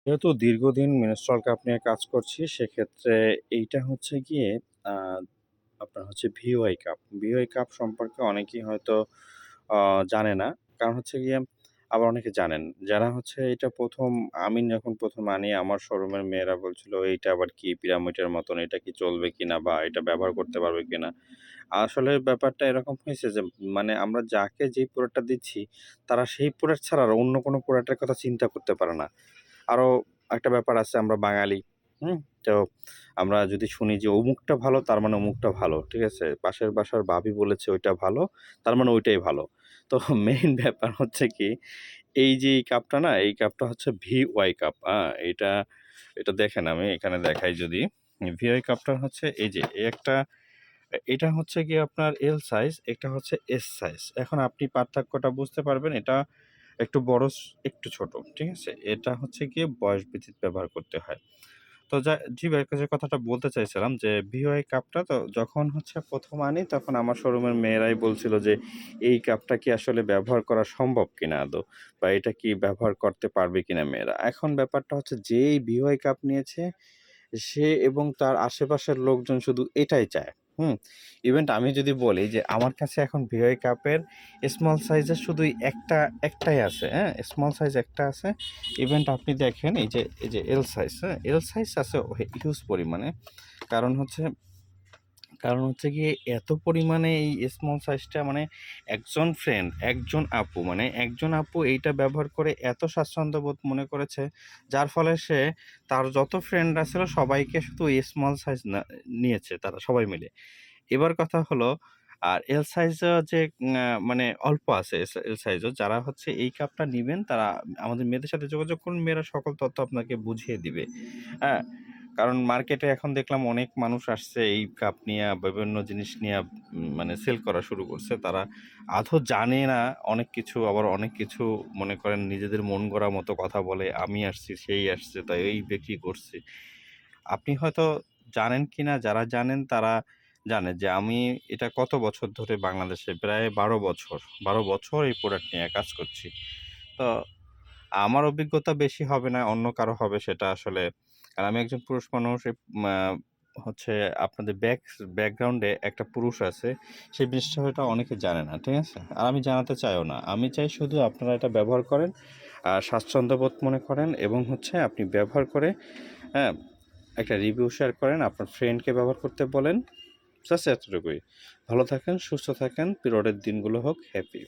যেহেতু দীর্ঘদিন menstrual cup নিয়ে কাজ করছি, সেক্ষেত্রে এইটা হচ্ছে গিয়ে আ আপনার হচ্ছে ভিওআই কাপ। ভিওআই কাপ সম্পর্কে অনেকেই হয়তো আ জানে না। কারণ হচ্ছে গিয়ে আবার অনেকে জানেন। যারা হচ্ছে এটা ১ম আমি যখন ১ম আনি আমার শোরুমের মেয়েরা বলছিল, "এইটা আবার কি পিরামিডের মতন, এটা কি চলবে কিনা বা এটা ব্যবহার করতে পারবে কিনা?" আসলে ব্যাপারটা এরকম হয়েছে যে মানে আমরা যাকে যেই প্রোডাক্টটা দিচ্ছি, তারা সেই প্রোডাক্ট ছাড়া আর অন্য কোনো প্রোডাক্টের কথা চিন্তা করতে পারে না। আরো একটা ব্যাপার আছে আমরা বাঙালি, হুম? তো আমরা যদি শুনি যে অমুকটা ভালো তার মানে অমুকটা ভালো। ঠিক আছে? পাশের বাসার ভাবি বলেছে ওইটা ভালো, তার মানে ওইটাই ভালো। তো মেইন ব্যাপার হচ্ছে কি এই যে এই কাপটা না, এই কাপটা হচ্ছে ভিওয়াই কাপ, এটা এটা দেখেন আমি এখানে দেখাই যদি। ভিওয়াই কাপটা হচ্ছে এই যে একটা এটা হচ্ছে গিয়ে আপনার এল সাইজ, এটা হচ্ছে এস সাইজ। এখন আপনি পার্থক্যটা বুঝতে পারবেন এটা একটু বড় একটু ছোট। ঠিক আছে? এটা হচ্ছে গিয়ে বয়স ভিত্তিক ব্যবহার করতে হয়। তো জি ভাই যে কথাটা বলতে চাইছিলাম যে ভিওআই কাপটা তো যখন হচ্ছে ১ম আনি তখন আমার শোরুমের মেয়েরাই বলছিল যে, "এই কাপটা কি আসলে ব্যবহার করা সম্ভব কিনা আদৌ? বা এটা কি ব্যবহার করতে পারবে কিনা মেয়েরা?" এখন ব্যাপারটা হচ্ছে যেই ভিওআই কাপ নিয়েছে সে এবং তার আশেপাশের লোকজন শুধু এটাই চায়। হুম? আমি যদি বলি যে আমার কাছে এখন ভিওআই কাপের স্মল সাইজের শুধুই একটাই আছে, হ্যাঁ? স্মল সাইজ একটা আছে। আপনি দেখেন এই যে এল সাইজ, হ্যাঁ? এল সাইজ আছে হিউজ পরিমাণে। কারণ হচ্ছে কারণ হচ্ছে গিয়ে এত পরিমাণে এই স্মল সাইজটা মানে একজন আপু এইটা ব্যবহার করে এত স্বাচ্ছন্দ্য বোধ মনে করেছে, যার ফলে সে তার যত ফ্রেন্ডরা ছিল সবাইকে শুধু স্মল সাইজ নিয়েছে তারা সবাই মিলে। এবার কথা হলো আর এল সাইজও যে মানে অল্প আছে এল সাইজও যারা হচ্ছে এই কাপটা নিবেন তারা আমাদের মেয়েদের সাথে যোগাযোগ করুন, মেয়েরা সকল তথ্য আপনাকে বুঝিয়ে দিবে। হ্যাঁ? কারণ মার্কেটে এখন দেখলাম অনেক মানুষ আসছে এই কাপ নিয়া বিভিন্ন জিনিস নিয়া মানে সেল করা শুরু করছে। তারা আদৌ জানে না অনেক কিছু, আবার অনেক কিছু মনে করেন নিজেদের মন গড়া মতো কথা বলে, "আমি আসছি, সেই আসছে, তাই এই বিক্রি করছি।" আপনি হয়তো জানেন কিনা, যারা জানেন তারা জানে যে আমি এটা কত বছর ধরে বাংলাদেশে প্রায় ১২ বছর, ১২ বছর এই প্রোডাক্ট নিয়ে কাজ করছি। তো আমার অভিজ্ঞতা বেশি হবে না, অন্য কারো হবে সেটা আসলে আর আমি একজন পুরুষ মানুষ মা হচ্ছে আপনাদের ব্যাকগ্রাউন্ডে একটা পুরুষ আছে। সেই জিনিসটা হয়তো অনেকে জানে না। ঠিক আছে? আর আমি জানাতে চাইও না। আমি চাই শুধু আপনারা এটা ব্যবহার করেন, স্বাচ্ছন্দ্যবোধ মনে করেন এবং হচ্ছে আপনি ব্যবহার করে হ্যাঁ, একটা রিভিউ শেয়ার করেন, আপনার ফ্রেন্ডকে ব্যবহার করতে বলেন। জাস্ট এতটুকুই। ভালো থাকেন, সুস্থ থাকেন, পিরিয়ডের দিনগুলো হোক হ্যাপি।